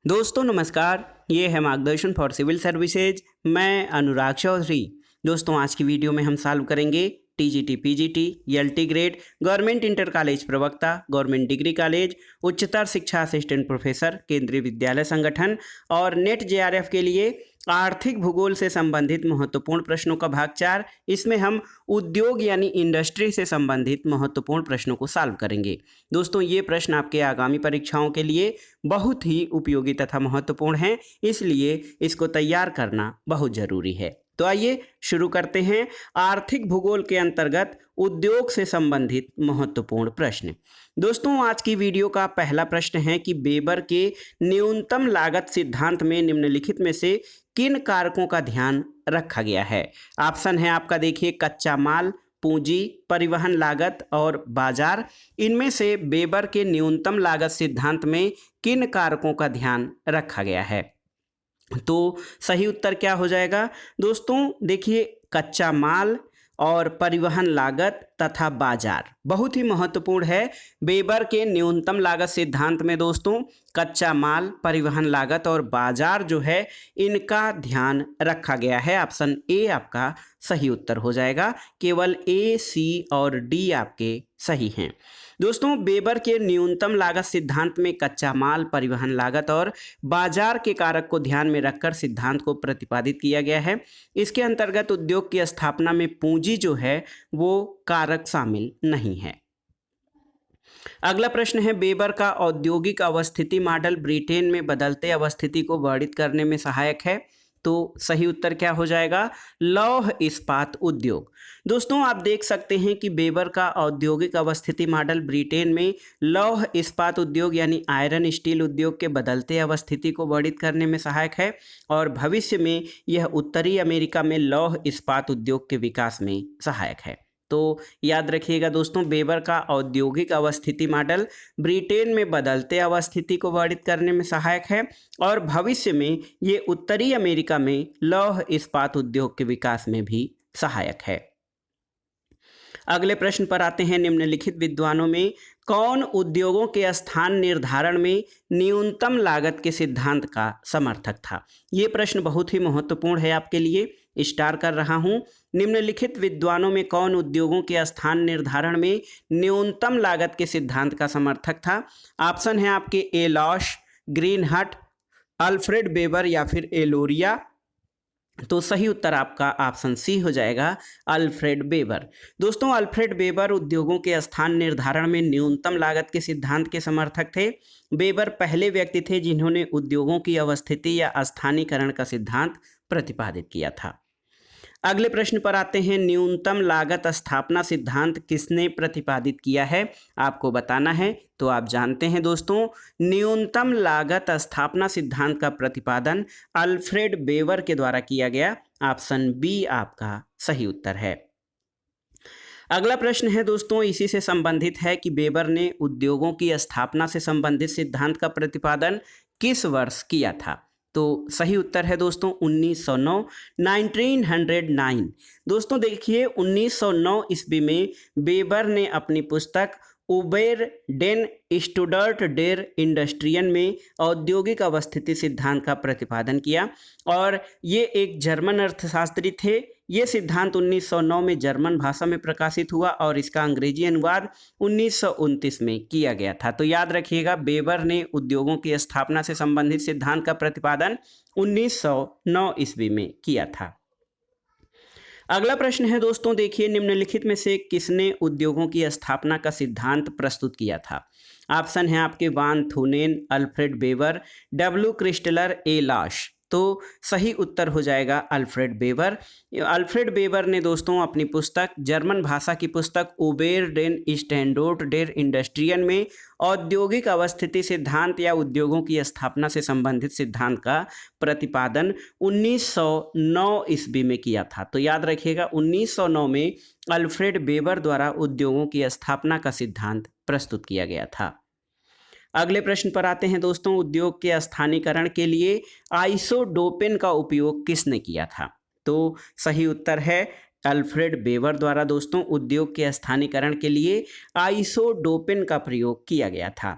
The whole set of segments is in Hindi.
दोस्तों नमस्कार, ये है मार्गदर्शन फॉर सिविल सर्विसेज। मैं अनुराग चौधरी। दोस्तों आज की वीडियो में हम सॉल्व करेंगे TGT, PGT, LT grade, government inter college प्रवक्ता, गवर्नमेंट डिग्री कॉलेज, उच्चतर शिक्षा असिस्टेंट प्रोफेसर, केंद्रीय विद्यालय संगठन और नेट जेआरएफ के लिए आर्थिक भूगोल से संबंधित महत्वपूर्ण प्रश्नों का भाग 4। इसमें हम उद्योग यानी इंडस्ट्री से संबंधित महत्वपूर्ण प्रश्नों को सॉल्व करेंगे। दोस्तों ये प्रश्न आपके आगामी परीक्षाओं के लिए बहुत ही उपयोगी तथा महत्वपूर्ण हैं, इसलिए इसको तैयार करना बहुत जरूरी है। तो आइए शुरू करते हैं आर्थिक भूगोल के अंतर्गत उद्योग से संबंधित महत्वपूर्ण प्रश्न। दोस्तों आज की वीडियो का पहला प्रश्न है कि वेबर के न्यूनतम लागत सिद्धांत में निम्नलिखित में से किन कारकों का ध्यान रखा गया है। ऑप्शन है आपका, देखिए, कच्चा माल, पूंजी, परिवहन लागत और बाजार। इनमें से वेबर के न्यूनतम लागत सिद्धांत में किन कारकों का ध्यान रखा गया है? तो सही उत्तर क्या हो जाएगा दोस्तों? देखिए, कच्चा माल और परिवहन लागत तथा बाजार बहुत ही महत्वपूर्ण है। वेबर के न्यूनतम लागत सिद्धांत में दोस्तों कच्चा माल, परिवहन लागत और बाजार जो है इनका ध्यान रखा गया है। ऑप्शन ए आपका सही उत्तर हो जाएगा। केवल ए, सी और डी आपके सही हैं। दोस्तों वेबर के न्यूनतम लागत सिद्धांत में कच्चा माल, परिवहन लागत और बाजार के कारक को ध्यान में रखकर सिद्धांत को प्रतिपादित किया गया है। इसके अंतर्गत उद्योग की स्थापना में पूंजी जो है वो कारक शामिल नहीं है। अगला प्रश्न है, वेबर का औद्योगिक अवस्थिति मॉडल ब्रिटेन में बदलते अवस्थिति को वर्णित करने में सहायक है। तो सही उत्तर क्या हो जाएगा? लौह इस्पात उद्योग। दोस्तों आप देख सकते हैं कि वेबर का औद्योगिक अवस्थिति मॉडल ब्रिटेन में लौह इस्पात उद्योग यानी आयरन स्टील उद्योग के बदलते अवस्थिति को वर्णित करने में सहायक है और भविष्य में यह उत्तरी अमेरिका में लौह इस्पात उद्योग के विकास में सहायक है। तो याद रखिएगा दोस्तों, वेबर का औद्योगिक अवस्थिति मॉडल ब्रिटेन में बदलते अवस्थिति को वर्णित करने में सहायक है और भविष्य में ये उत्तरी अमेरिका में लौह इस्पात उद्योग के विकास में भी सहायक है। अगले प्रश्न पर आते हैं, निम्नलिखित विद्वानों में कौन उद्योगों के स्थान निर्धारण में न्यूनतम लागत के सिद्धांत का समर्थक था? ये प्रश्न बहुत ही महत्वपूर्ण है आपके लिए, स्टार कर रहा हूं। निम्नलिखित विद्वानों में कौन उद्योगों के स्थान निर्धारण में न्यूनतम लागत के सिद्धांत का समर्थक था? ऑप्शन है आपके ए लॉश, ग्रीनहट, अल्फ्रेड वेबर या फिर एलोरिया। तो सही उत्तर आपका ऑप्शन सी हो जाएगा, अल्फ्रेड वेबर। दोस्तों अल्फ्रेड वेबर उद्योगों के स्थान निर्धारण में न्यूनतम लागत के सिद्धांत के समर्थक थे। वेबर पहले व्यक्ति थे जिन्होंने उद्योगों की अवस्थिति या स्थानीयकरण का सिद्धांत प्रतिपादित किया था। अगले प्रश्न पर आते हैं, न्यूनतम लागत स्थापना सिद्धांत किसने प्रतिपादित किया है? आपको बताना है। तो आप जानते हैं दोस्तों, न्यूनतम लागत स्थापना सिद्धांत का प्रतिपादन अल्फ्रेड वेबर के द्वारा किया गया। ऑप्शन बी आपका सही उत्तर है। अगला प्रश्न है दोस्तों, इसी से संबंधित है कि वेबर ने उद्योगों की स्थापना से संबंधित सिद्धांत का प्रतिपादन किस वर्ष किया था? तो सही उत्तर है दोस्तों 1909, 1909। दोस्तों देखिए 1909 ईस्वी में वेबर ने अपनी पुस्तक उबेर डेन स्टुडर्ट डेर इंडस्ट्रियन में औद्योगिक अवस्थिति सिद्धांत का प्रतिपादन किया और ये एक जर्मन अर्थशास्त्री थे। ये सिद्धांत 1909 में जर्मन भाषा में प्रकाशित हुआ और इसका अंग्रेजी अनुवाद 1929 में किया गया था। तो याद रखिएगा, वेबर ने उद्योगों की स्थापना से संबंधित सिद्धांत का प्रतिपादन 1909 ईस्वी में किया था। अगला प्रश्न है दोस्तों, देखिए, निम्नलिखित में से किसने उद्योगों की स्थापना का सिद्धांत प्रस्तुत किया था? ऑप्शन है आपके वान थूनेन, अल्फ्रेड वेबर, डब्ल्यू क्रिस्टलर, ए लॉश। तो सही उत्तर हो जाएगा अल्फ्रेड वेबर। अल्फ्रेड वेबर ने दोस्तों अपनी पुस्तक, जर्मन भाषा की पुस्तक उबेर डेन स्टैंडर्ट डेर इंडस्ट्रियन में औद्योगिक अवस्थिति सिद्धांत या उद्योगों की स्थापना से संबंधित सिद्धांत का प्रतिपादन 1909 ईस्वी में किया था। तो याद रखिएगा 1909 में अल्फ्रेड वेबर द्वारा उद्योगों की स्थापना का सिद्धांत प्रस्तुत किया गया था। अगले प्रश्न पर आते हैं दोस्तों, उद्योग के स्थानीयकरण के लिए आइसोडोपेन का उपयोग किसने किया था? तो सही उत्तर है अल्फ्रेड वेबर द्वारा दोस्तों उद्योग के स्थानीयकरण के लिए आइसोडोपेन का प्रयोग किया गया था।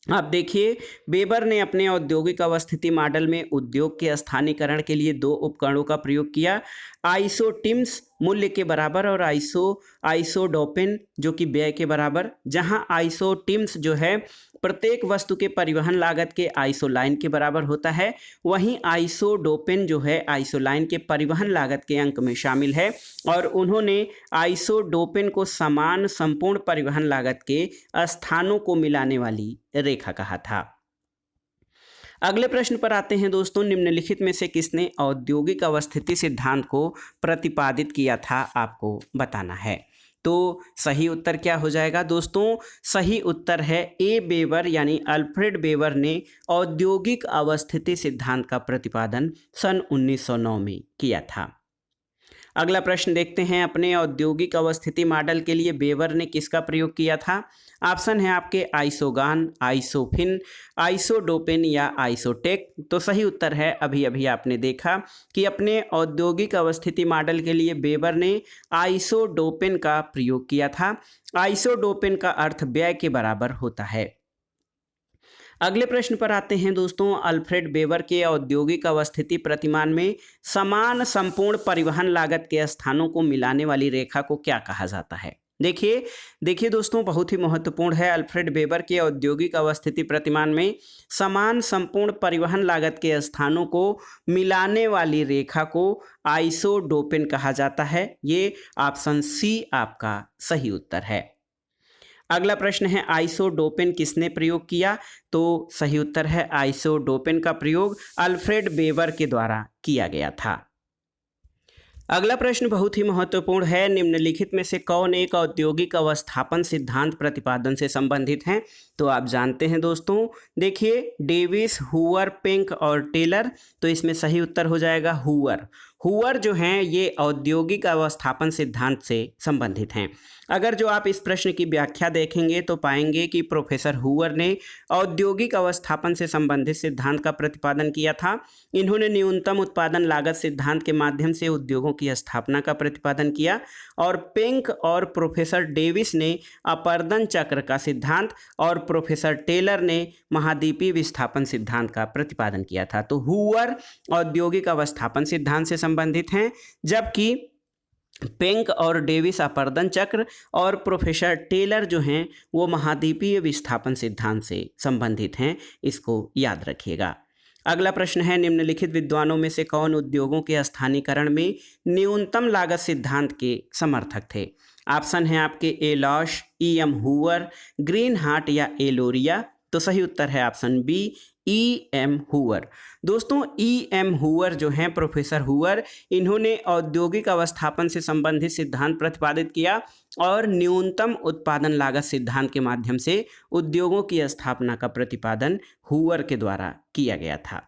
आप देखिए, बेबर ने अपने औद्योगिक अवस्थिति मॉडल में उद्योग के स्थानीयकरण के लिए दो उपकरणों का प्रयोग किया, आइसोटिम्स मूल्य के बराबर और आइसोडोपेन जो कि व्यय के बराबर। जहां आइसोटिम्स जो है प्रत्येक वस्तु के परिवहन लागत के आइसोलाइन के बराबर होता है, वहीं आइसोडोपेन जो है आइसोलाइन के परिवहन लागत के अंक में शामिल है, और उन्होंने आइसोडोपेन को समान संपूर्ण परिवहन लागत के स्थानों को मिलाने वाली रेखा कहा था। अगले प्रश्न पर आते हैं दोस्तों, निम्नलिखित में से किसने औद्योगिक अवस्थिति सिद्धांत को प्रतिपादित किया था, आपको बताना है। तो सही उत्तर क्या हो जाएगा दोस्तों? सही उत्तर है ए बेवर यानी अल्फ्रेड बेवर ने औद्योगिक अवस्थिति सिद्धांत का प्रतिपादन सन 1909 में किया था। अगला प्रश्न देखते हैं, अपने औद्योगिक अवस्थिति मॉडल के लिए बेवर ने किसका प्रयोग किया था? ऑप्शन है आपके आइसोगान, आइसोफिन, आइसोडोपेन या आइसोटेक। तो सही उत्तर है, अभी अभी आपने देखा कि अपने औद्योगिक अवस्थिति मॉडल के लिए बेवर ने आइसोडोपेन का प्रयोग किया था। आइसोडोपेन का अर्थ व्यय के बराबर होता है। अगले प्रश्न पर आते हैं दोस्तों, अल्फ्रेड बेवर के औद्योगिक अवस्थिति प्रतिमान में समान संपूर्ण परिवहन लागत के स्थानों को मिलाने वाली रेखा को क्या कहा जाता है? देखिए दोस्तों, बहुत ही महत्वपूर्ण है। अल्फ्रेड बेवर के औद्योगिक अवस्थिति प्रतिमान में समान संपूर्ण परिवहन लागत के स्थानों को मिलाने वाली रेखा को आइसोडोपेन कहा जाता है। ये ऑप्शन सी आपका सही उत्तर है। अगला प्रश्न है, आइसोडोपेन किसने प्रयोग किया? तो सही उत्तर है, आइसोडोपेन का प्रयोग अल्फ्रेड बेवर के द्वारा किया गया था। अगला प्रश्न बहुत ही महत्वपूर्ण है, निम्नलिखित में से कौन एक औद्योगिक अवस्थापन सिद्धांत प्रतिपादन से संबंधित हैं? तो आप जानते हैं दोस्तों, देखिए डेविस, हुअर, पिंक और टेलर। तो इसमें सही उत्तर हो जाएगा हुअर। हुअर जो हैं ये औद्योगिक अवस्थापन सिद्धांत से संबंधित हैं। अगर जो आप इस प्रश्न की व्याख्या देखेंगे तो पाएंगे कि प्रोफेसर हुअर ने औद्योगिक अवस्थापन से संबंधित सिद्धांत का प्रतिपादन किया था। इन्होंने न्यूनतम उत्पादन लागत सिद्धांत के माध्यम से उद्योगों की स्थापना का प्रतिपादन किया, और पिंक और प्रोफेसर डेविस ने अपर्दन चक्र का सिद्धांत और प्रोफेसर टेलर ने महाद्वीपीय विस्थापन सिद्धांत का प्रतिपादन किया था। तो हुअर औद्योगिक अवस्थापन सिद्धांत से संबंधित हैं, जबकि पिंक और डेविस अपर्दन चक्र और प्रोफेसर टेलर जो हैं वो महाद्वीपीय विस्थापन सिद्धांत से संबंधित हैं। इसको याद रखिएगा। अगला प्रश्न है, निम्नलिखित विद्वानों में से कौन उद्योगों के स्थानीयकरण में न्यूनतम लागत सिद्धांत के समर्थक थे? ऑप्शन है आपके A Losch, E M Huer, green heart या ए लोरिया। तो सही उत्तर है option B, E M Huer. दोस्तों, ई एम हुअर जो हैं प्रोफेसर हुअर, इन्होंने औद्योगिक अवस्थापन से संबंधित सिद्धांत प्रतिपादित किया और न्यूनतम उत्पादन लागत सिद्धांत के माध्यम से उद्योगों की स्थापना का प्रतिपादन हुअर के द्वारा किया गया था।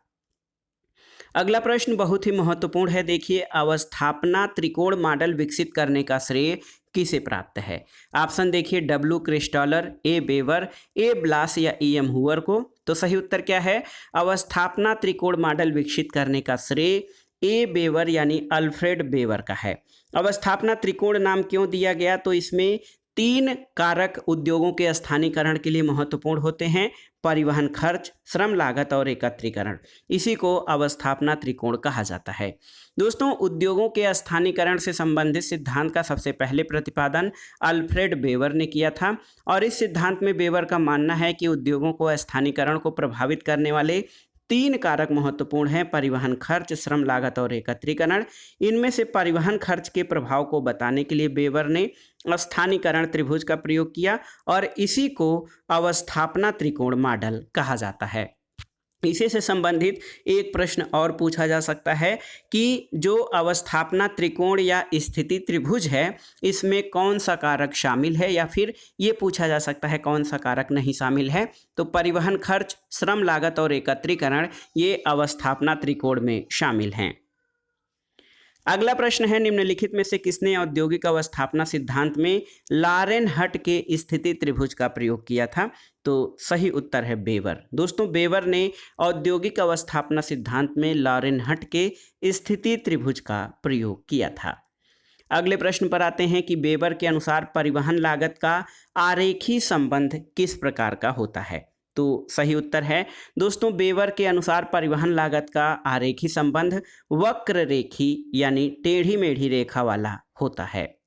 अगला प्रश्न बहुत ही महत्वपूर्ण है। देखिए, अवस्थापना त्रिकोण मॉडल विकसित करने का श्रेय किसे प्राप्त है? ऑप्शन देखिए, डब्ल्यू क्रिस्टॉलर, ए बेवर, ए ब्लास या ई एम हुअर को। तो सही उत्तर क्या है? अवस्थापना त्रिकोण मॉडल विकसित करने का श्रेय ए बेवर यानी अल्फ्रेड बेवर का है। अवस्थापना त्रिकोण नाम क्यों दिया गया? तो इसमें 3 कारक उद्योगों के स्थानीयकरण के लिए महत्वपूर्ण होते हैं: परिवहन खर्च, श्रम लागत और एकत्रीकरण। इसी को अवस्थापना त्रिकोण कहा जाता है। दोस्तों, उद्योगों के स्थानीयकरण से संबंधित सिद्धांत का सबसे पहले प्रतिपादन अल्फ्रेड बेवर ने किया था, और इस सिद्धांत में बेवर का मानना है कि उद्योगों को स्थानीयकरण को प्रभावित करने वाले 3 कारक महत्वपूर्ण हैं: परिवहन खर्च, श्रम लागत और एकत्रीकरण। इनमें से परिवहन खर्च के प्रभाव को बताने के लिए बेवर ने स्थानीयकरण त्रिभुज का प्रयोग किया, और इसी को अवस्थापना त्रिकोण मॉडल कहा जाता है। इसी से संबंधित एक प्रश्न और पूछा जा सकता है कि जो अवस्थापना त्रिकोण या स्थिति त्रिभुज है, इसमें कौन सा कारक शामिल है, या फिर ये पूछा जा सकता है कौन सा कारक नहीं शामिल है। तो परिवहन खर्च, श्रम लागत और एकत्रीकरण ये अवस्थापना त्रिकोण में शामिल हैं। अगला प्रश्न है, निम्नलिखित में से किसने औद्योगिक अवस्थापना सिद्धांत में लारेनहट के स्थिति त्रिभुज का प्रयोग किया था? तो सही उत्तर है बेवर। दोस्तों, बेवर ने औद्योगिक अवस्थापना सिद्धांत में लारेनहट के स्थिति त्रिभुज का प्रयोग किया था। अगले प्रश्न पर आते हैं कि बेवर के अनुसार परिवहन लागत का आरेखीय संबंध किस प्रकार का होता है? तो सही उत्तर है दोस्तों बेवर के अनुसार परिवहन लागत का आरेखी संबंध वक्र रेखी यानी टेढ़ी मेढ़ी रेखा वाला होता है।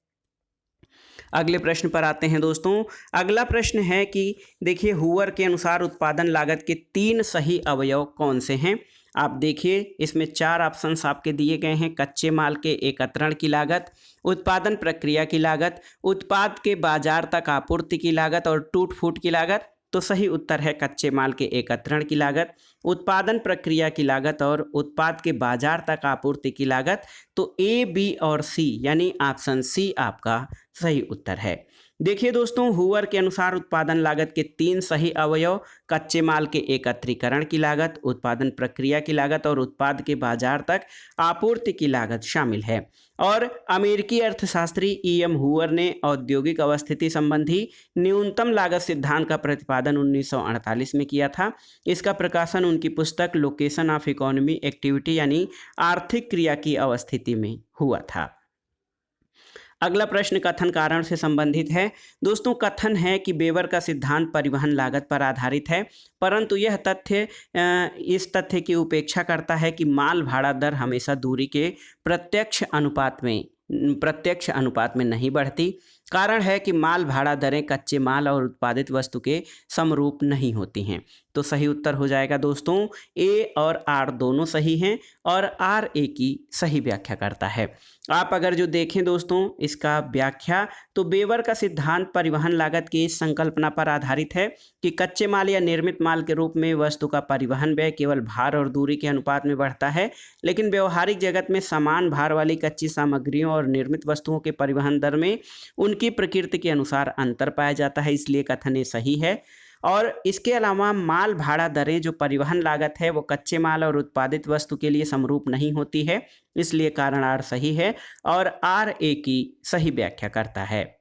अगले प्रश्न पर आते हैं दोस्तों। अगला प्रश्न है कि देखिए हूवर के अनुसार उत्पादन लागत के 3 सही अवयव कौन से हैं। आप देखिए इसमें 4 ऑप्शंस आपके दिए गए हैं। कच्चे माल के एकत्रण की लागत, उत्पादन प्रक्रिया की लागत, उत्पाद के बाजार तक आपूर्ति की लागत और टूट फूट की लागत। तो सही उत्तर है कच्चे माल के एकत्रण की लागत, उत्पादन प्रक्रिया की लागत और उत्पाद के बाजार तक आपूर्ति की लागत। तो ए, बी और सी यानी ऑप्शन सी आपका सही उत्तर है। देखिए दोस्तों हूवर के अनुसार उत्पादन लागत के 3 सही अवयव कच्चे माल के एकत्रीकरण की लागत, उत्पादन प्रक्रिया की लागत और उत्पाद के बाजार तक आपूर्ति की लागत शामिल है। और अमेरिकी अर्थशास्त्री E.M. हूवर ने औद्योगिक अवस्थिति संबंधी न्यूनतम लागत सिद्धांत का प्रतिपादन 1948 में किया था। इसका प्रकाशन उनकी पुस्तक लोकेशन ऑफ इकोनॉमी एक्टिविटी यानी आर्थिक क्रिया की अवस्थिति में हुआ था। अगला प्रश्न कथन कारण से संबंधित है। दोस्तों कथन है कि बेवर का सिद्धांत परिवहन लागत पर आधारित है, परंतु यह तथ्य इस तथ्य की उपेक्षा करता है कि माल भाड़ा दर हमेशा दूरी के प्रत्यक्ष अनुपात में नहीं बढ़ती। कारण है कि माल भाड़ा दरें कच्चे माल और उत्पादित वस्तु के समरूप नहीं होती हैं। तो सही उत्तर हो जाएगा दोस्तों ए और आर दोनों सही हैं और आर ए की सही व्याख्या करता है। आप अगर जो देखें दोस्तों इसका व्याख्या तो बेवर का सिद्धांत परिवहन लागत की इस संकल्पना पर आधारित है कि कच्चे माल या निर्मित माल के रूप में वस्तु का परिवहन व्यय केवल भार और दूरी के अनुपात में बढ़ता है, लेकिन व्यवहारिक जगत में समान भार वाली कच्ची सामग्रियों और निर्मित वस्तुओं के परिवहन दर में उनकी प्रकृति के अनुसार अंतर पाया जाता है। इसलिए कथन ये सही है। और इसके अलावा माल भाड़ा दरें जो परिवहन लागत है वो कच्चे माल और उत्पादित वस्तु के लिए समरूप नहीं होती है, इसलिए कारण आर सही है और आर ए की सही व्याख्या करता है।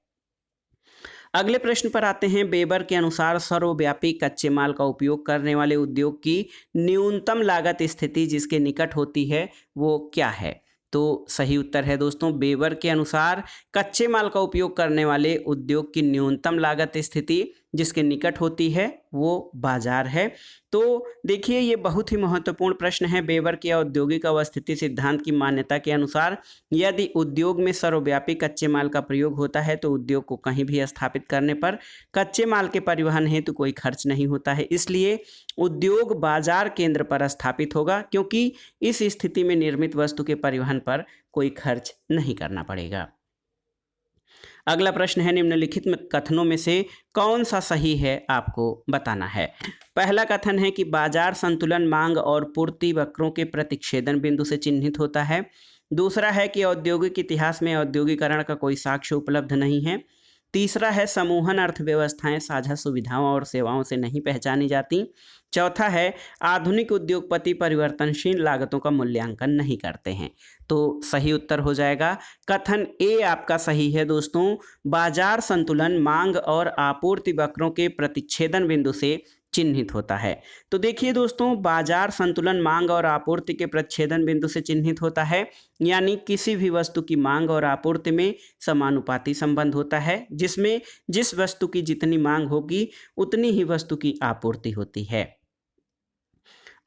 अगले प्रश्न पर आते हैं। बेवर के अनुसार सर्वव्यापी कच्चे माल का उपयोग करने वाले उद्योग की न्यूनतम लागत स्थिति जिसके निकट होती है वो क्या है। तो सही उत्तर है दोस्तों बेवर के अनुसार कच्चे माल का उपयोग करने वाले उद्योग की न्यूनतम लागत स्थिति जिसके निकट होती है वो बाजार है। तो देखिए ये बहुत ही महत्वपूर्ण प्रश्न है। बेवर के औद्योगिक अवस्थिति सिद्धांत की मान्यता के अनुसार यदि उद्योग में सर्वव्यापी कच्चे माल का प्रयोग होता है तो उद्योग को कहीं भी स्थापित करने पर कच्चे माल के परिवहन हेतु कोई खर्च नहीं होता है। इसलिए उद्योग बाजार केंद्र पर स्थापित होगा, क्योंकि इस स्थिति में निर्मित वस्तु के परिवहन पर कोई खर्च नहीं करना पड़ेगा। अगला प्रश्न है निम्नलिखित कथनों में से कौन सा सही है आपको बताना है। पहला कथन है कि बाजार संतुलन मांग और पूर्ति वक्रों के प्रतिच्छेदन बिंदु से चिन्हित होता है। दूसरा है कि औद्योगिक इतिहास में औद्योगिकरण का कोई साक्ष्य उपलब्ध नहीं है। तीसरा है समूहन अर्थव्यवस्थाएं साझा सुविधाओं और सेवाओं से नहीं पहचानी जाती। चौथा है आधुनिक उद्योगपति परिवर्तनशील लागतों का मूल्यांकन नहीं करते हैं। तो सही उत्तर हो जाएगा कथन ए आपका सही है दोस्तों। बाजार संतुलन मांग और आपूर्ति वक्रों के प्रतिच्छेदन बिंदु से चिन्हित होता है। तो देखिए दोस्तों बाजार संतुलन मांग और आपूर्ति के प्रतिच्छेदन बिंदु से चिन्हित होता है, यानी किसी भी वस्तु की मांग और आपूर्ति में समानुपाती संबंध होता है, जिसमें जिस वस्तु की जितनी मांग होगी उतनी ही वस्तु की आपूर्ति होती है।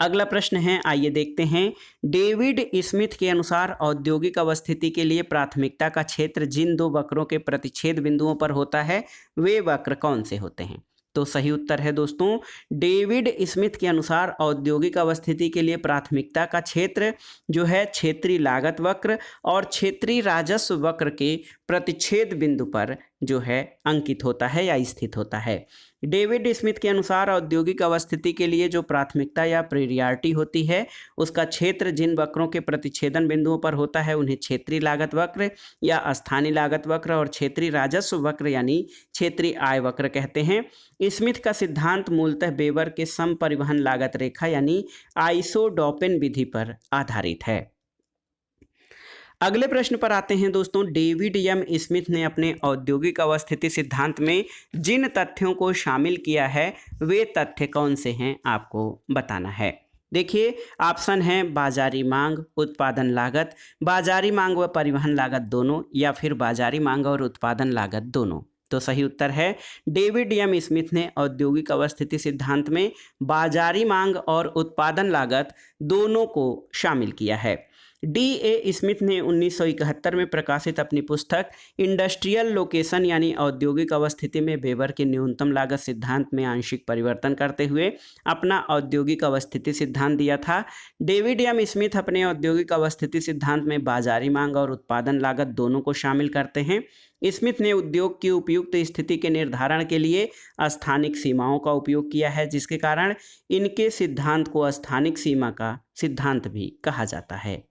अगला प्रश्न है, आइए देखते हैं। डेविड स्मिथ के अनुसार औद्योगिक अवस्थिति के लिए प्राथमिकता का क्षेत्र जिन दो वक्रों के प्रतिच्छेद बिंदुओं पर होता है वे वक्र कौन से होते हैं। तो सही उत्तर है दोस्तों डेविड स्मिथ के अनुसार औद्योगिक अवस्थिति के लिए प्राथमिकता का क्षेत्र जो है क्षेत्रीय लागत वक्र और क्षेत्रीय राजस्व वक्र के प्रतिच्छेद बिंदु पर जो है अंकित होता है या स्थित होता है। डेविड स्मिथ के अनुसार औद्योगिक अवस्थिति के लिए जो प्राथमिकता या प्रियॉरिटी होती है उसका क्षेत्र जिन वक्रों के प्रतिच्छेदन बिंदुओं पर होता है उन्हें क्षेत्रीय लागत वक्र या स्थानीय लागत वक्र और क्षेत्रीय राजस्व वक्र यानी क्षेत्रीय आय वक्र कहते हैं। स्मिथ का सिद्धांत मूलतः बेवर के सम परिवहन लागत रेखा यानी आइसोडॉपेन विधि पर आधारित है। अगले प्रश्न पर आते हैं दोस्तों। डेविड एम स्मिथ ने अपने औद्योगिक अवस्थिति सिद्धांत में जिन तथ्यों को शामिल किया है वे तथ्य कौन से हैं आपको बताना है। देखिए ऑप्शन है बाजारी मांग, उत्पादन लागत, बाजारी मांग व परिवहन लागत दोनों, या फिर बाजारी मांग और उत्पादन लागत दोनों। तो सही उत्तर है डेविड एम स्मिथ ने औद्योगिक अवस्थिति सिद्धांत में बाजारी मांग और उत्पादन लागत दोनों को शामिल किया है। डी.ए. स्मिथ ने 1971 में प्रकाशित अपनी पुस्तक इंडस्ट्रियल लोकेशन यानी औद्योगिक अवस्थिति में वेबर के न्यूनतम लागत सिद्धांत में आंशिक परिवर्तन करते हुए अपना औद्योगिक अवस्थिति सिद्धांत दिया था। डेविड एम स्मिथ अपने औद्योगिक अवस्थिति सिद्धांत में बाजारी मांग और उत्पादन लागत दोनों को शामिल करते हैं। स्मिथ ने उद्योग की उपयुक्त स्थिति के निर्धारण के लिए स्थानिक सीमाओं का उपयोग किया है, जिसके कारण इनके सिद्धांत को स्थानिक सीमा का सिद्धांत भी कहा जाता है।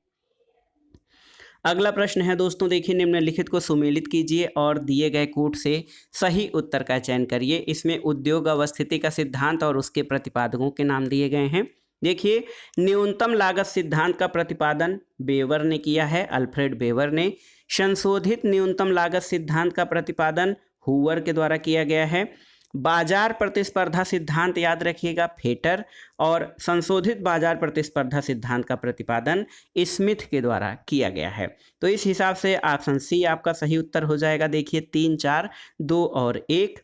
अगला प्रश्न है दोस्तों, देखिए निम्नलिखित को सुमेलित कीजिए और दिए गए कूट से सही उत्तर का चयन करिए। इसमें उद्योग अवस्थिति का सिद्धांत और उसके प्रतिपादकों के नाम दिए गए हैं। देखिए न्यूनतम लागत सिद्धांत का प्रतिपादन वेबर ने किया है, अल्फ्रेड वेबर ने। संशोधित न्यूनतम लागत सिद्धांत का प्रतिपादन हूवर के द्वारा किया गया है। बाजार प्रतिस्पर्धा सिद्धांत याद रखिएगा फेटर, और संशोधित बाजार प्रतिस्पर्धा सिद्धांत का प्रतिपादन स्मिथ के द्वारा किया गया है। तो इस हिसाब से ऑप्शन सी आपका सही उत्तर हो जाएगा। देखिए 3, 4, 2 और 1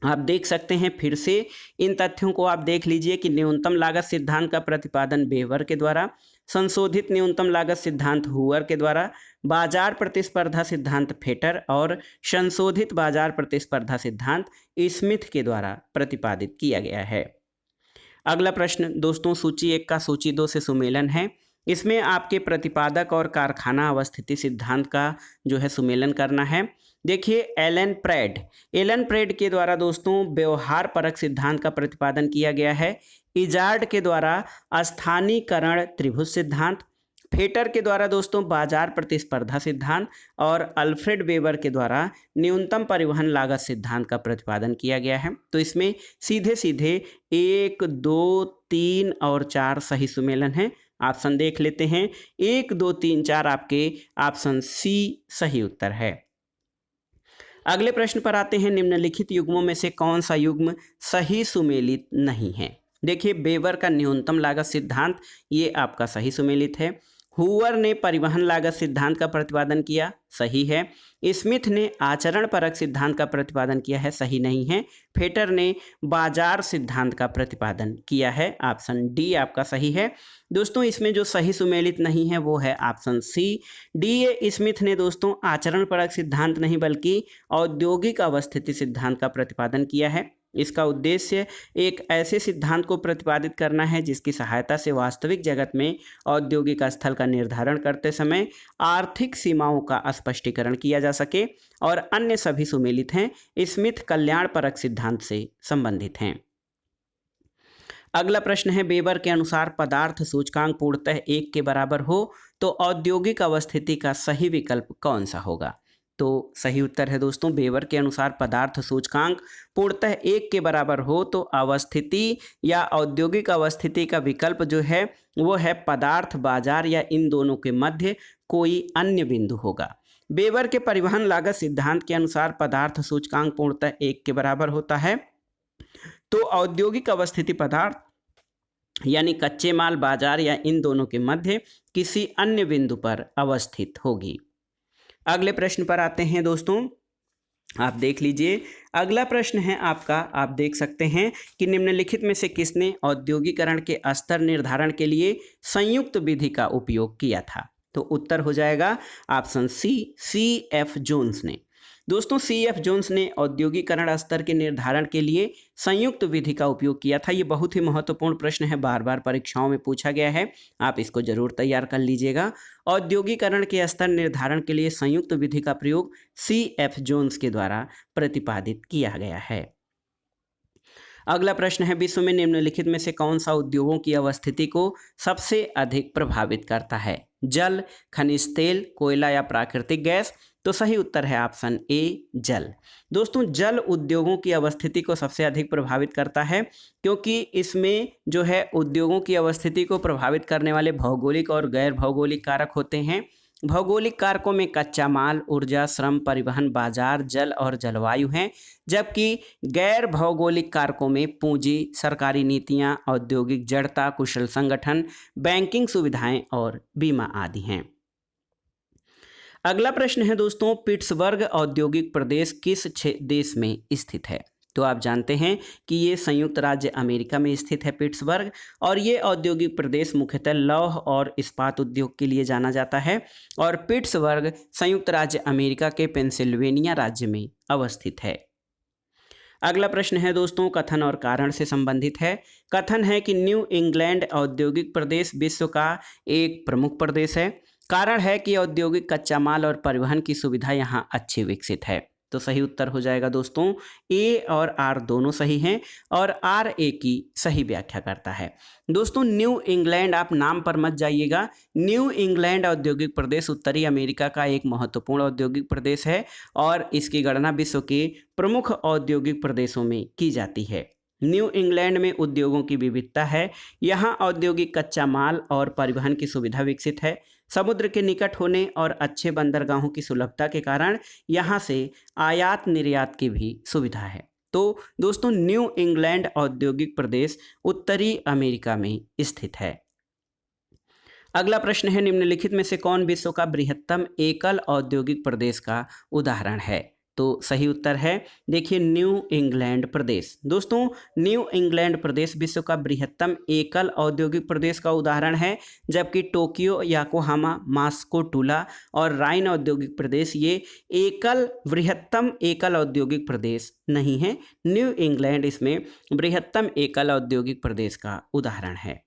आप देख सकते हैं। फिर से इन तथ्यों को आप देख लीजिए कि न्यूनतम लागत सिद्धांत का प्रतिपादन वेबर के द्वारा, संशोधित न्यूनतम लागत सिद्धांत हूवर के द्वारा, बाजार प्रतिस्पर्धा सिद्धांत फेटर और संशोधित बाजार प्रतिस्पर्धा सिद्धांत स्मिथ के द्वारा प्रतिपादित किया गया है। अगला प्रश्न दोस्तों सूची 1 का सूची 2 से सुमेलन है। इसमें आपके प्रतिपादक और कारखाना अवस्थिति सिद्धांत का जो है सुमेलन करना है। देखिए एलन प्रेड के द्वारा दोस्तों व्यवहार परक सिद्धांत का प्रतिपादन किया गया है। इजार्ड के द्वारा स्थानीयकरण त्रिभुज सिद्धांत, फेटर के द्वारा दोस्तों बाजार प्रतिस्पर्धा सिद्धांत और अल्फ्रेड वेबर के द्वारा न्यूनतम परिवहन लागत सिद्धांत का प्रतिपादन किया गया है। तो इसमें सीधे सीधे 1, 2, 3 और 4 सही सुमेलन है। ऑप्शन देख लेते हैं। 1, 2, 3, 4 आपके ऑप्शन सी सही उत्तर है। अगले प्रश्न पर आते हैं। निम्नलिखित युग्मों में से कौन सा युग्म सही सुमेलित नहीं है? देखिए वेबर का न्यूनतम लागत सिद्धांत ये आपका सही सुमेलित है। हूवर ने परिवहन लागत सिद्धांत का प्रतिपादन किया, सही है। स्मिथ ने आचरण परक सिद्धांत का प्रतिपादन किया है, सही नहीं है। फेटर ने बाजार सिद्धांत का प्रतिपादन किया है, ऑप्शन डी आपका सही है। दोस्तों इसमें जो सही सुमेलित नहीं है वो है ऑप्शन सी। डी.ए. स्मिथ ने दोस्तों आचरण परक सिद्धांत नहीं बल्कि औद्योगिक अवस्थिति सिद्धांत का प्रतिपादन किया है। इसका उद्देश्य एक ऐसे सिद्धांत को प्रतिपादित करना है जिसकी सहायता से वास्तविक जगत में औद्योगिक स्थल का निर्धारण करते समय आर्थिक सीमाओं का स्पष्टीकरण किया जा सके, और अन्य सभी सुमेलित हैं, स्मिथ कल्याण परक सिद्धांत से संबंधित हैं। अगला प्रश्न है वेबर के अनुसार पदार्थ सूचकांक पूर्णतः 1 के बराबर हो तो औद्योगिक अवस्थिति का सही विकल्प कौन सा होगा? तो सही उत्तर है दोस्तों वेबर के अनुसार पदार्थ सूचकांक पूर्णतः 1 के बराबर हो तो अवस्थिति या औद्योगिक अवस्थिति का विकल्प जो है वो है पदार्थ बाजार या इन दोनों के मध्य कोई अन्य बिंदु होगा। वेबर के परिवहन लागत सिद्धांत के अनुसार पदार्थ सूचकांक पूर्णतः 1 के बराबर होता है तो औद्योगिक अवस्थिति पदार्थ यानी कच्चे माल बाजार या इन दोनों के मध्य किसी अन्य बिंदु पर अवस्थित होगी। अगले प्रश्न पर आते हैं दोस्तों, आप देख लीजिए। अगला प्रश्न है आपका, आप देख सकते हैं कि निम्नलिखित में से किसने औद्योगिकरण के स्तर निर्धारण के लिए संयुक्त विधि का उपयोग किया था? तो उत्तर हो जाएगा ऑप्शन सी एफ जोन्स ने। दोस्तों सी.एफ. जोन्स ने औद्योगिकरण स्तर के निर्धारण के लिए संयुक्त विधि का उपयोग किया था। ये बहुत ही महत्वपूर्ण प्रश्न है, बार बार परीक्षाओं में पूछा गया है, आप इसको जरूर तैयार कर लीजिएगा। औद्योगिकरण के स्तर निर्धारण के लिए संयुक्त विधि का प्रयोग सी.एफ. जोन्स के द्वारा प्रतिपादित किया गया है। अगला प्रश्न है विश्व में निम्नलिखित में से कौन सा उद्योगों की अवस्थिति को सबसे अधिक प्रभावित करता है? जल, खनिज तेल, कोयला या प्राकृतिक गैस? तो सही उत्तर है ऑप्शन ए जल। दोस्तों जल उद्योगों की अवस्थिति को सबसे अधिक प्रभावित करता है क्योंकि इसमें जो है उद्योगों की अवस्थिति को प्रभावित करने वाले भौगोलिक और गैर भौगोलिक कारक होते हैं। भौगोलिक कारकों में कच्चा माल, ऊर्जा, श्रम, परिवहन, बाजार, जल और जलवायु हैं, जबकि गैर भौगोलिक कारकों में पूंजी, सरकारी नीतियां, औद्योगिक जड़ता, कुशल संगठन, बैंकिंग सुविधाएं और बीमा आदि हैं। अगला प्रश्न है दोस्तों, पिट्सबर्ग औद्योगिक प्रदेश किस देश में स्थित है? तो आप जानते हैं कि ये संयुक्त राज्य अमेरिका में स्थित है पिट्सबर्ग, और ये औद्योगिक प्रदेश मुख्यतः लौह और इस्पात उद्योग के लिए जाना जाता है। और पिट्सबर्ग संयुक्त राज्य अमेरिका के पेंसिल्वेनिया राज्य में अवस्थित है। अगला प्रश्न है दोस्तों, कथन और कारण से संबंधित है। कथन है कि न्यू इंग्लैंड औद्योगिक प्रदेश विश्व का एक प्रमुख प्रदेश है। कारण है कि औद्योगिक कच्चा माल और परिवहन की सुविधा यहाँ अच्छी विकसित है। तो सही उत्तर हो जाएगा दोस्तों, ए और आर दोनों सही हैं, और आर ए की सही व्याख्या करता है। दोस्तों न्यू इंग्लैंड आप नाम पर मत जाइएगा। न्यू इंग्लैंड औद्योगिक प्रदेश उत्तरी अमेरिका का एक महत्वपूर्ण औद्योगिक प्रदेश है, और इसकी गणना विश्व के प्रमुख औद्योगिक प्रदेशों में की जाती है। न्यू इंग्लैंड में उद्योगों की विविधता है। यहाँ औद्योगिक कच्चा माल और परिवहन की सुविधा विकसित है। समुद्र के निकट होने और अच्छे बंदरगाहों की सुलभता के कारण यहाँ से आयात निर्यात की भी सुविधा है। तो दोस्तों न्यू इंग्लैंड औद्योगिक प्रदेश उत्तरी अमेरिका में स्थित है। अगला प्रश्न है, निम्नलिखित में से कौन विश्व का बृहत्तम एकल औद्योगिक प्रदेश का उदाहरण है? तो सही उत्तर है, देखिए, न्यू इंग्लैंड प्रदेश। दोस्तों न्यू इंग्लैंड प्रदेश विश्व का बृहत्तम एकल औद्योगिक प्रदेश का उदाहरण है, जबकि टोक्यो, योकोहामा, मॉस्को, टूला और राइन औद्योगिक प्रदेश ये बृहत्तम एकल औद्योगिक प्रदेश नहीं है। न्यू इंग्लैंड इसमें बृहत्तम एकल औद्योगिक प्रदेश का उदाहरण है।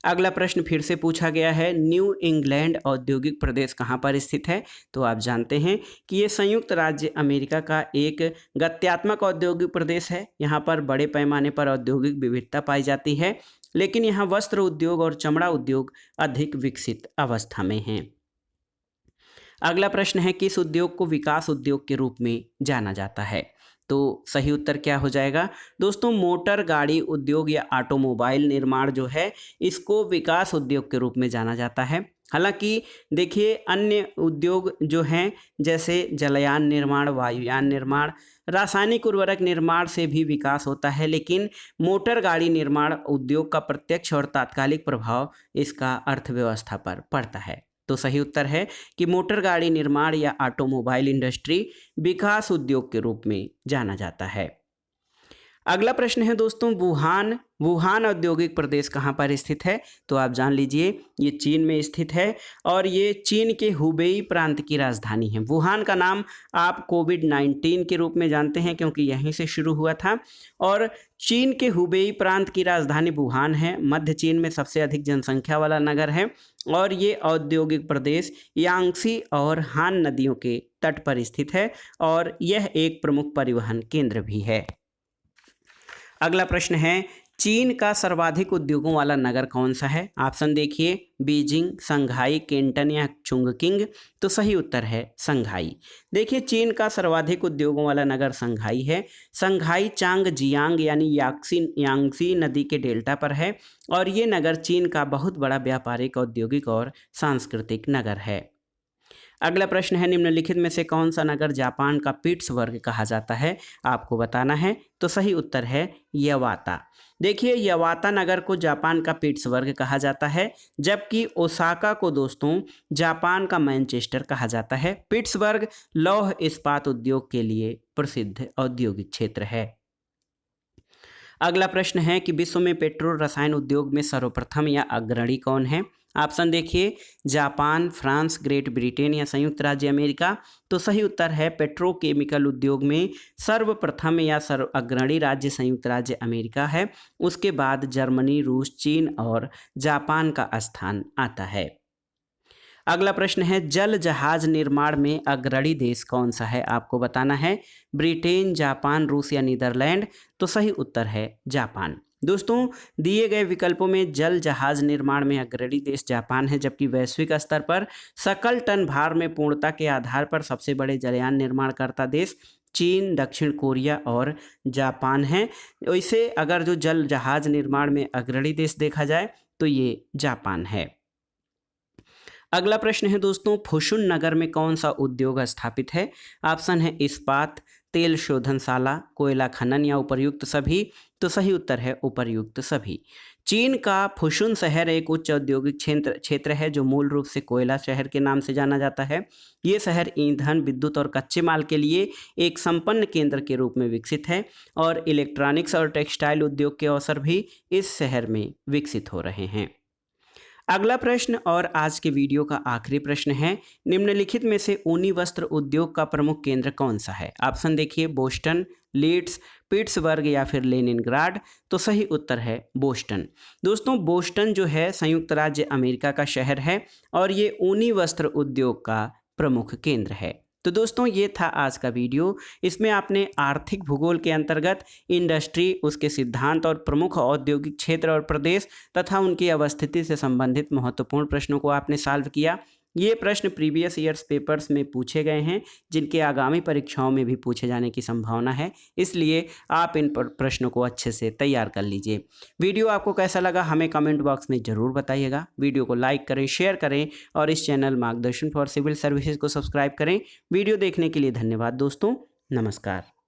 अगला प्रश्न फिर से पूछा गया है, न्यू इंग्लैंड औद्योगिक प्रदेश कहाँ पर स्थित है? तो आप जानते हैं कि ये संयुक्त राज्य अमेरिका का एक गत्यात्मक औद्योगिक प्रदेश है। यहाँ पर बड़े पैमाने पर औद्योगिक विविधता पाई जाती है, लेकिन यहाँ वस्त्र उद्योग और चमड़ा उद्योग अधिक विकसित अवस्था में हैं। अगला प्रश्न है, किस उद्योग को विकास उद्योग के रूप में जाना जाता है? तो सही उत्तर क्या हो जाएगा? दोस्तों मोटर गाड़ी उद्योग या ऑटोमोबाइल निर्माण जो है, इसको विकास उद्योग के रूप में जाना जाता है। हालांकि देखिए अन्य उद्योग जो हैं, जैसे जलयान निर्माण, वायुयान निर्माण, रासायनिक उर्वरक निर्माण से भी विकास होता है, लेकिन मोटर गाड़ी निर्माण उद्योग का प्रत्यक्ष और तात्कालिक प्रभाव इसका अर्थव्यवस्था पर पड़ता है। तो सही उत्तर है कि मोटर गाड़ी निर्माण या ऑटोमोबाइल इंडस्ट्री विकास उद्योग के रूप में जाना जाता है। अगला प्रश्न है दोस्तों, वुहान औद्योगिक प्रदेश कहाँ पर स्थित है? तो आप जान लीजिए, ये चीन में स्थित है, और ये चीन के हुबेई प्रांत की राजधानी है। वुहान का नाम आप कोविड-19 के रूप में जानते हैं, क्योंकि यहीं से शुरू हुआ था। और चीन के हुबेई प्रांत की राजधानी वुहान है। मध्य चीन में सबसे अधिक जनसंख्या वाला नगर है, और ये औद्योगिक प्रदेश यांगसी और हान नदियों के तट पर स्थित है, और यह एक प्रमुख परिवहन केंद्र भी है। अगला प्रश्न है, चीन का सर्वाधिक उद्योगों वाला नगर कौन सा है? ऑप्शन देखिए, बीजिंग, संघाई, केंटन या चुंगकिंग। तो सही उत्तर है संघाई। देखिए चीन का सर्वाधिक उद्योगों वाला नगर संघाई है। संघाई चांगजियांग यानी यांगसी नदी के डेल्टा पर है, और ये नगर चीन का बहुत बड़ा व्यापारिक, औद्योगिक और सांस्कृतिक नगर है। अगला प्रश्न है, निम्नलिखित में से कौन सा नगर जापान का पिट्सबर्ग कहा जाता है? आपको बताना है। तो सही उत्तर है यवाता। देखिए यवाता नगर को जापान का पिट्सबर्ग कहा जाता है, जबकि ओसाका को दोस्तों जापान का मैनचेस्टर कहा जाता है। पिट्सबर्ग लौह इस्पात उद्योग के लिए प्रसिद्ध औद्योगिक क्षेत्र है। अगला प्रश्न है कि विश्व में पेट्रो रसायन उद्योग में सर्वप्रथम या अग्रणी कौन है? ऑप्शन देखिए, जापान, फ्रांस, ग्रेट ब्रिटेन या संयुक्त राज्य अमेरिका। तो सही उत्तर है पेट्रोकेमिकल उद्योग में सर्वप्रथम या अग्रणी राज्य संयुक्त राज्य अमेरिका है। उसके बाद जर्मनी, रूस, चीन और जापान का स्थान आता है। अगला प्रश्न है, जल जहाज निर्माण में अग्रणी देश कौन सा है? आपको बताना है। ब्रिटेन, जापान, रूस या नीदरलैंड। तो सही उत्तर है जापान। दोस्तों दिए गए विकल्पों में जल जहाज निर्माण में अग्रणी देश जापान है, जबकि वैश्विक स्तर पर सकल टन भार में पूर्णता के आधार पर सबसे बड़े जलयान निर्माणकर्ता देश चीन, दक्षिण कोरिया और जापान है। वैसे अगर जो जल जहाज निर्माण में अग्रणी देश देखा जाए तो ये जापान है। अगला प्रश्न है दोस्तों, फुशुन नगर में कौन सा उद्योग स्थापित है? ऑप्शन है इस्पात, तेल शोधनशाला, कोयला खनन या उपर्युक्त सभी। तो सही उत्तर है उपर्युक्त सभी। चीन का फुशुन शहर एक उच्च औद्योगिक क्षेत्र है जो मूल रूप से कोयला शहर के नाम से जाना जाता है। ये शहर ईंधन, विद्युत और कच्चे माल के लिए एक संपन्न केंद्र के रूप में विकसित है और इलेक्ट्रॉनिक्स और टेक्सटाइल उद्योग के अवसर भी इस शहर में विकसित हो रहे हैं। अगला प्रश्न और आज के वीडियो का आखिरी प्रश्न है, निम्नलिखित में से ऊनी वस्त्र उद्योग का प्रमुख केंद्र कौन सा है? ऑप्शन देखिए, बोस्टन, लीड्स, पिट्सबर्ग या फिर लेनिनग्राड। तो सही उत्तर है बोस्टन। दोस्तों, बोस्टन जो है संयुक्त राज्य अमेरिका का शहर है और ये ऊनी वस्त्र उद्योग का प्रमुख केंद्र है। तो दोस्तों, ये था आज का वीडियो। इसमें आपने आर्थिक भूगोल के अंतर्गत इंडस्ट्री, उसके सिद्धांत और प्रमुख औद्योगिक क्षेत्र और प्रदेश तथा उनकी अवस्थिति से संबंधित महत्वपूर्ण प्रश्नों को आपने सॉल्व किया। ये प्रश्न प्रीवियस ईयर्स पेपर्स में पूछे गए हैं, जिनके आगामी परीक्षाओं में भी पूछे जाने की संभावना है, इसलिए आप इन प्रश्नों को अच्छे से तैयार कर लीजिए। वीडियो आपको कैसा लगा हमें कमेंट बॉक्स में ज़रूर बताइएगा। वीडियो को लाइक करें, शेयर करें और इस चैनल मार्गदर्शन फॉर सिविल सर्विसेज को सब्सक्राइब करें। वीडियो देखने के लिए धन्यवाद दोस्तों। नमस्कार।